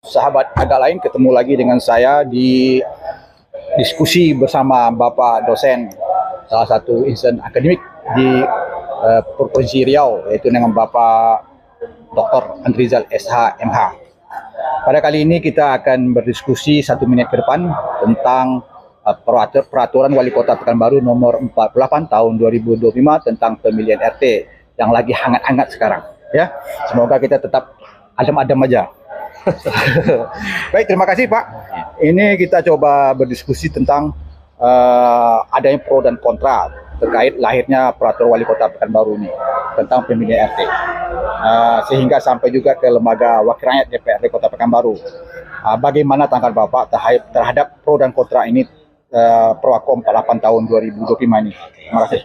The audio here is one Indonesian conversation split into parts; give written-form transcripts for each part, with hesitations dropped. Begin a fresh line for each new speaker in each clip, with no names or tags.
Sahabat agak lain, ketemu lagi dengan saya di diskusi bersama Bapak dosen salah satu insan akademik di Provinsi Riau, yaitu dengan Bapak Dr. Andrizal SH MH. Pada kali ini kita akan berdiskusi 1 menit ke depan tentang peraturan Wali Kota Pekanbaru nomor 48 tahun 2025 tentang pemilihan RT yang lagi hangat-hangat sekarang. Ya, semoga kita tetap adem-adem aja. Baik, terima kasih Pak. Ini kita coba berdiskusi tentang adanya pro dan kontra terkait lahirnya peraturan Wali Kota Pekanbaru ini tentang pemilihan RT, sehingga sampai juga ke lembaga wakil rakyat DPRD Kota Pekanbaru. Bagaimana tanggapan Bapak terhadap pro dan kontra ini, Perwako 48 tahun 2025 ini? Terima kasih.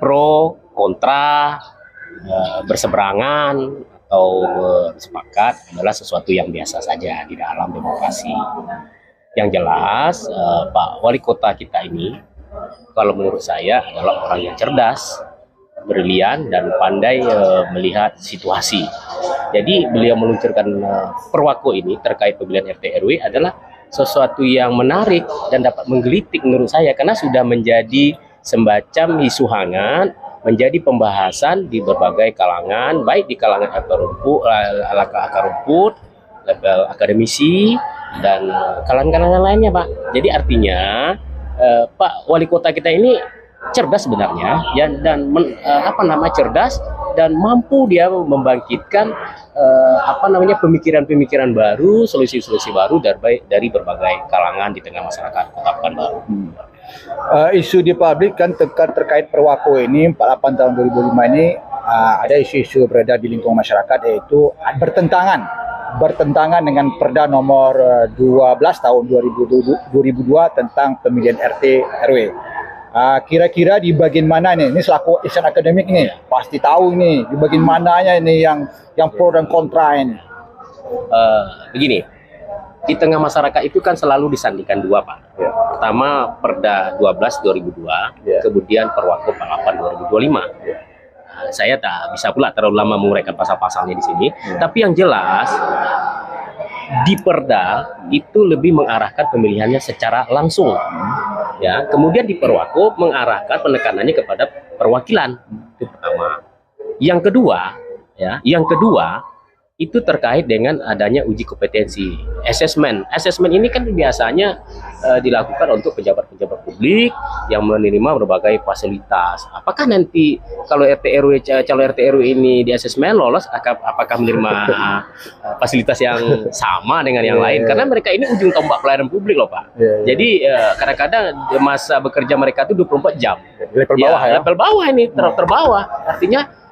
Pro, kontra, berseberangan atau bersepakat adalah sesuatu yang biasa saja di dalam demokrasi. Yang jelas, Pak Wali Kota kita ini, kalau menurut saya adalah orang yang cerdas, brilian, dan pandai melihat situasi. Jadi beliau meluncurkan Perwako ini terkait pemilihan RT RW adalah sesuatu yang menarik dan dapat menggelitik menurut saya, karena sudah menjadi semacam isu hangat, menjadi pembahasan di berbagai kalangan, baik di kalangan akar rumput, level akademisi, dan kalangan-kalangan lainnya, Pak. Jadi artinya Pak Wali Kota kita ini cerdas sebenarnya, ya, dan cerdas dan mampu dia membangkitkan pemikiran-pemikiran baru, solusi-solusi baru dari berbagai kalangan di tengah masyarakat Kota Pekanbaru.
Isu di publik kan terkait Perwako ini 48 tahun 2005 ini, ada isu-isu beredar di lingkungan masyarakat, yaitu bertentangan dengan Perda nomor 12 tahun 2002 tentang pemilihan RT RW. Kira-kira di bagian mana ini selaku insan akademik ini pasti tahu ini di bagian mananya ini yang pro dan kontra ini.
Begini, di tengah masyarakat itu kan selalu disandingkan dua, Pak. Ya. Pertama Perda 12 2002, ya. Kemudian Perwako 48 2025. Ya. Saya tak bisa pula terlalu lama menguraikan pasal-pasalnya di sini, tapi yang jelas di Perda itu lebih mengarahkan pemilihannya secara langsung. Ya, kemudian di Perwako mengarahkan penekanannya kepada perwakilan. Itu pertama. Yang kedua itu terkait dengan adanya uji kompetensi, assessment. Assessment ini kan biasanya dilakukan untuk pejabat-pejabat publik yang menerima berbagai fasilitas. Apakah nanti kalau calon RT RW ini di assessment lolos, apakah menerima fasilitas yang sama dengan yang lain? Karena mereka ini ujung tombak pelayanan publik loh, Pak. Jadi kadang-kadang masa bekerja mereka itu 24 jam.
Level bawah ya?
Level bawah ini, terbawah. Artinya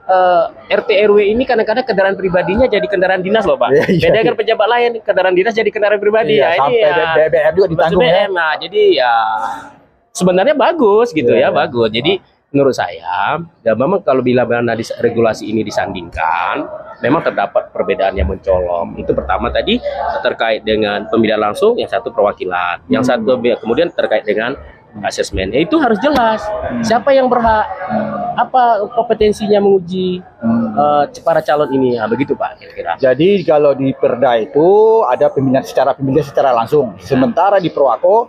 RT RW ini kadang-kadang kendaraan pribadinya jadi kendaraan dinas loh, Pak. Beda dengan pejabat lain, kendaraan dinas jadi kendaraan pribadi.
Sampai
ini
BBM juga ditanggung ya.
Nah, jadi ya sebenarnya bagus gitu ya, bagus. Jadi menurut saya, ya memang kalau bila mana regulasi ini disandingkan, memang terdapat perbedaan yang mencolok. Itu pertama tadi terkait dengan pemilihan langsung, yang satu perwakilan, yang satu kemudian terkait dengan asesmen. Itu harus jelas siapa yang berhak, apa kompetensinya menguji para calon ini. Begitu, Pak, kira-kira.
Jadi kalau di Perda itu ada pemilihan secara langsung, sementara di Perwako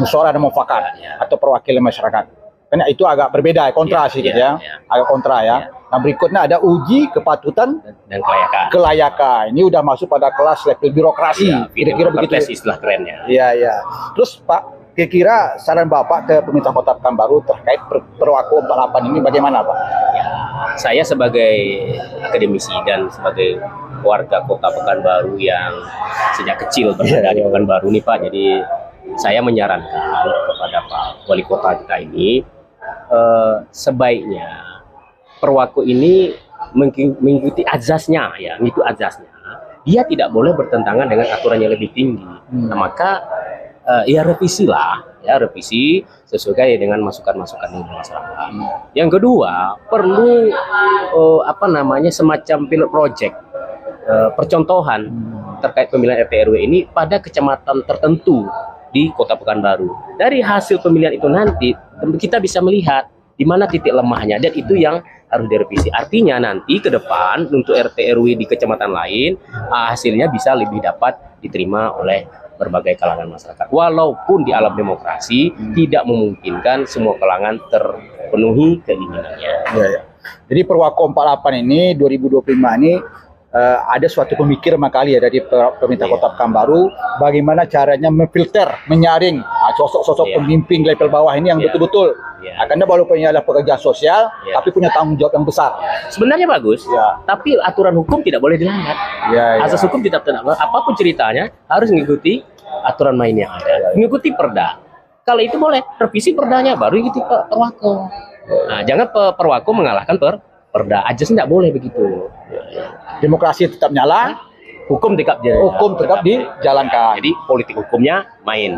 musyawarah dan mufakat atau perwakilan masyarakat. Karena itu agak berbeda, kontra sedikit ya. Agak kontra ya. Nah, berikutnya ada uji kepatutan
dan kelayakan.
Ini udah masuk pada kelas level birokrasi. Kira-kira begitu.
Istilah kerennya.
Iya. Terus Pak, kira-kira saran Bapak ke pemerintah Kota Pekanbaru terkait Perwako 48 ini bagaimana, Pak?
Ya, saya sebagai akademisi dan sebagai warga Kota Pekanbaru yang sejak kecil berada di Pekanbaru nih, Pak. Jadi saya menyarankan kepada Pak Wali Kota kita ini, sebaiknya Perwako ini mengikuti azasnya, ya, mengikuti azasnya. Dia tidak boleh bertentangan dengan aturan yang lebih tinggi. Nah, maka revisi sesuai dengan masukan-masukan dari masyarakat. Yang kedua, perlu semacam pilot project, percontohan terkait pemilihan RT RW ini pada kecamatan tertentu di Kota Pekanbaru. Dari hasil pemilihan itu nanti kita bisa melihat di mana titik lemahnya, dan itu yang harus direvisi. Artinya nanti ke depan untuk RT RW di kecamatan lain hasilnya bisa lebih dapat diterima oleh berbagai kalangan masyarakat. Walaupun di alam demokrasi tidak memungkinkan semua kalangan terpenuhi keinginannya.
Ya, ya. Jadi Perwako 48 ini 2025 ini ada suatu pemikiran kali ya dari pemerintah Kota Pekanbaru, bagaimana caranya memfilter, menyaring sosok-sosok pemimpin level bawah ini yang betul-betul karena walaupun ia adalah pekerja sosial tapi punya tanggung jawab yang besar.
Sebenarnya bagus, tapi aturan hukum tidak boleh dilanggar. Asas hukum tidak apapun ceritanya harus mengikuti aturan main yang ada, mengikuti perda. Kalau itu boleh revisi perdanya baru ikuti Perwako. Nah, jangan Perwako mengalahkan perda aja, tidak boleh begitu.
Demokrasi tetap nyala,
hukum tetap
dijalankan.
Jadi politik hukumnya main.